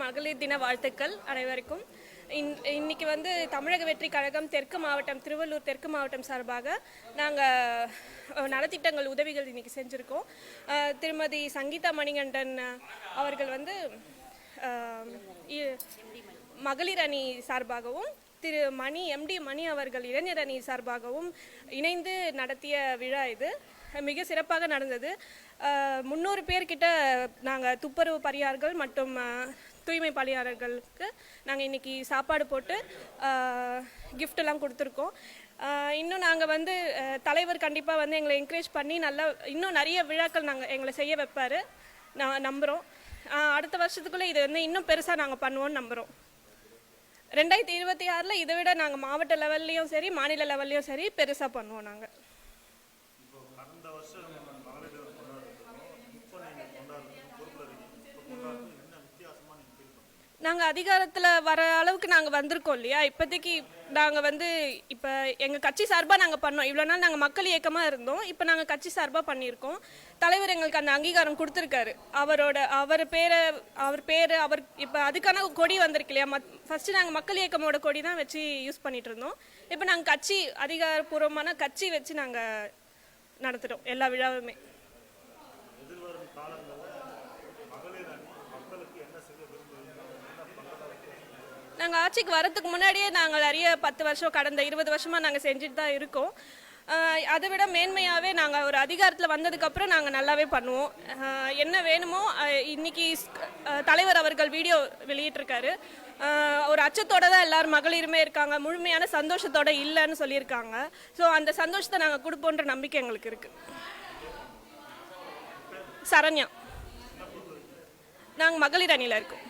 மகளிர் தின வாழ்த்துக்கள் அனைவருக்கும். இன்னைக்கு வந்து தமிழக வெற்றி கழகம் தெற்கு மாவட்டம், திருவள்ளூர் தெற்கு மாவட்டம் சார்பாக நாங்கள் நலத்திட்டங்கள் உதவிகள் இன்னைக்கு செஞ்சுருக்கோம். திருமதி சங்கீதா மணிகண்டன் அவர்கள் வந்து மகளிர் அணி சார்பாகவும், திரு எம்டி மணி அவர்கள் இளைஞர் அணி சார்பாகவும் இணைந்து நடத்திய விழா இது. மிக சிறப்பாக நடந்தது. 300 பேர்கிட்ட நாங்கள் துப்புரவு பணியாளர்கள் மற்றும் தூய்மை பணியாளர்களுக்கு நாங்கள் இன்றைக்கி சாப்பாடு போட்டு கிஃப்டெல்லாம் கொடுத்துருக்கோம். இன்னும் நாங்கள் வந்து தலைவர் கண்டிப்பாக வந்து எங்களை என்கரேஜ் பண்ணி இன்னும் நிறைய விழாக்கள் எங்களை செய்ய வைப்பார் நம்புகிறோம். அடுத்த வருஷத்துக்குள்ளே இது வந்து இன்னும் பெருசாக நாங்கள் பண்ணுவோம்னு நம்புகிறோம். 2026 இதை விட நாங்கள் மாவட்ட லெவல்லையும் சரி, மாநில லெவல்லையும் சரி பெருசாக பண்ணுவோம். நாங்கள் அதிகாரத்தில் வர அளவுக்கு நாங்கள் வந்திருக்கோம் இல்லையா. இப்போதைக்கு நாங்கள் வந்து இப்போ எங்கள் கட்சி சார்பாக நாங்கள் பண்ணோம். இவ்வளோ நாள் நாங்கள் மக்கள் இயக்கமாக இருந்தோம். இப்போ நாங்கள் கட்சி சார்பாக பண்ணியிருக்கோம். தலைவர் எங்களுக்கு அந்த அங்கீகாரம் கொடுத்துருக்காரு. அவர் பேர் இப்போ அதுக்கான கொடி வந்திருக்கு இல்லையா. ஃபஸ்ட்டு நாங்கள் மக்கள் இயக்கமோட கொடி தான் வச்சு யூஸ் பண்ணிகிட்டு இருந்தோம். இப்போ நாங்கள் கட்சி அதிகாரப்பூர்வமான கட்சி வச்சு நாங்கள் நடத்துகிறோம் எல்லா விழாவுமே. நாங்கள் ஆட்சிக்கு வரத்துக்கு முன்னாடியே நாங்கள் நிறைய 10 வருஷம், கடந்த 20 வருஷமாக நாங்கள் செஞ்சுட்டு தான் இருக்கோம். அதை விட மேன்மையாகவே நாங்கள் ஒரு அதிகாரத்தில் வந்ததுக்கப்புறம் நாங்கள் நல்லாவே பண்ணுவோம். என்ன வேணுமோ இன்னைக்கு தலைவர் அவர்கள் வீடியோ வெளியிட்டிருக்காரு. ஒரு அச்சத்தோடு தான் எல்லாரும் மகளிருமே இருக்காங்க, முழுமையான சந்தோஷத்தோடு இல்லைன்னு சொல்லியிருக்காங்க. ஸோ அந்த சந்தோஷத்தை நாங்கள் கொடுப்போன்ற நம்பிக்கை எங்களுக்கு இருக்குது. சரண்யா, நாங்கள் மகளிர் அணியில் இருக்கோம்.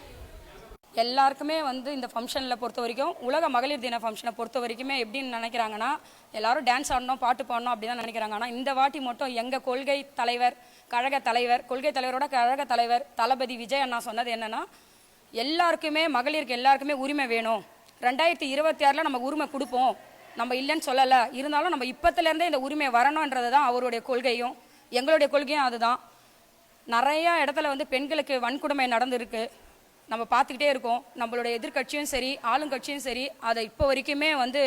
எல்லாருக்குமே வந்து இந்த ஃபங்க்ஷனில் பொறுத்த வரைக்கும், உலக மகளிர் தின ஃபங்க்ஷனை பொறுத்த வரைக்குமே எப்படின்னு நினைக்கிறாங்கன்னா, எல்லாரும் டான்ஸ் ஆடணும், பாட்டு பாடணும் அப்படி தான் நினைக்கிறாங்க. ஆனால் இந்த வாட்டி மட்டும் எங்கள் கொள்கை தலைவரோட கழக தலைவர் தளபதி விஜய் அண்ணா சொன்னது என்னென்னா, எல்லாருக்குமே மகளிருக்கு எல்லாருக்குமே உரிமை வேணும். 2026 நம்ம உரிமை கொடுப்போம், நம்ம இல்லைன்னு சொல்லலை. இருந்தாலும் நம்ம இப்போத்துலேருந்தே இந்த உரிமை வரணுன்றது தான் அவருடைய கொள்கையும் எங்களுடைய கொள்கையும். அதுதான் நிறையா இடத்துல வந்து பெண்களுக்கு வன்கொடுமை நடந்திருக்கு, நம்ம பார்த்துக்கிட்டே இருக்கோம். நம்மளுடைய எதிர்கட்சியும் சரி, ஆளுங்கட்சியும் சரி, அதை இப்போ வரைக்குமே வந்து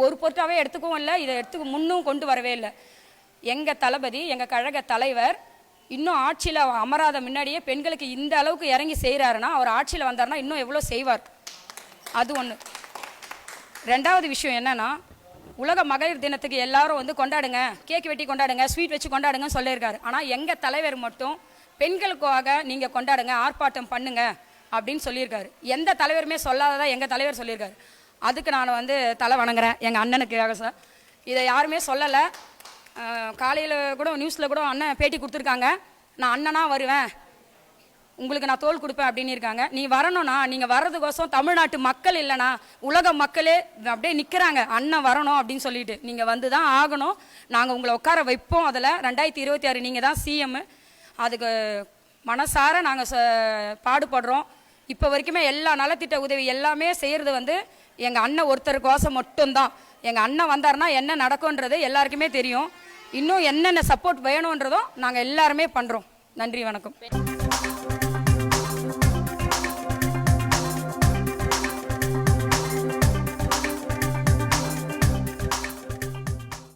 ஒரு பொருட்டாகவே எடுத்துக்கவும் இல்லை, இதை முன்னும் கொண்டு வரவே இல்லை. எங்கள் தளபதி, எங்கள் கழக தலைவர் இன்னும் ஆட்சியில் அமராத முன்னாடியே பெண்களுக்கு இந்த அளவுக்கு இறங்கி செய்கிறாருன்னா, அவர் ஆட்சியில் வந்தார்னா இன்னும் எவ்வளோ செய்வார். அது ஒன்று. 2வது விஷயம் என்னென்னா, உலக மகளிர் தினத்துக்கு எல்லாரும் வந்து கொண்டாடுங்க, கேக் வெட்டி கொண்டாடுங்க, ஸ்வீட் வச்சு கொண்டாடுங்கன்னு சொல்லியிருக்காரு. ஆனால் எங்கள் தலைவர் மட்டும் பெண்களுக்காக நீங்கள் கொண்டாடுங்க, ஆர்ப்பாட்டம் பண்ணுங்க அப்படின்னு சொல்லியிருக்காரு. எந்த தலைவருமே சொல்லாததான் எங்கள் தலைவர் சொல்லியிருக்காரு. அதுக்கு நான் வந்து தலை வணங்குறேன் எங்கள் அண்ணனுக்காக சார். இதை யாருமே சொல்லலை. காலையில் கூட நியூஸில் கூட அண்ணன் பேட்டி கொடுத்துருக்காங்க, நான் அண்ணனாக வருவேன், உங்களுக்கு நான் தோல் கொடுப்பேன் அப்படின்னு இருக்காங்க. நீ வரணும்னா, நீங்கள் வர்றதுக்கோசம் தமிழ்நாட்டு மக்கள் இல்லைனா உலக மக்களே அப்படியே நிற்கிறாங்க, அண்ணன் வரணும் அப்படின்னு சொல்லிட்டு. நீங்கள் வந்து தான் ஆகணும், நாங்கள் உங்களை உட்கார வைப்போம். அதில் 2026 நீங்கள் தான் சிஎம். அதுக்கு மனசார நாங்கள் பாடுபடுறோம். இப்போ வரைக்குமே எல்லா நலத்திட்ட உதவி எல்லாமே செய்கிறது வந்து எங்கள் அண்ணன் ஒருத்தருக்கோசம் மட்டும்தான். எங்கள் அண்ணன் வந்தார்னா என்ன நடக்கும்ன்றது எல்லாருக்குமே தெரியும். இன்னும் என்னென்ன சப்போர்ட் வேணுன்றதும் நாங்கள் எல்லாருமே பண்ணுறோம். நன்றி, வணக்கம்.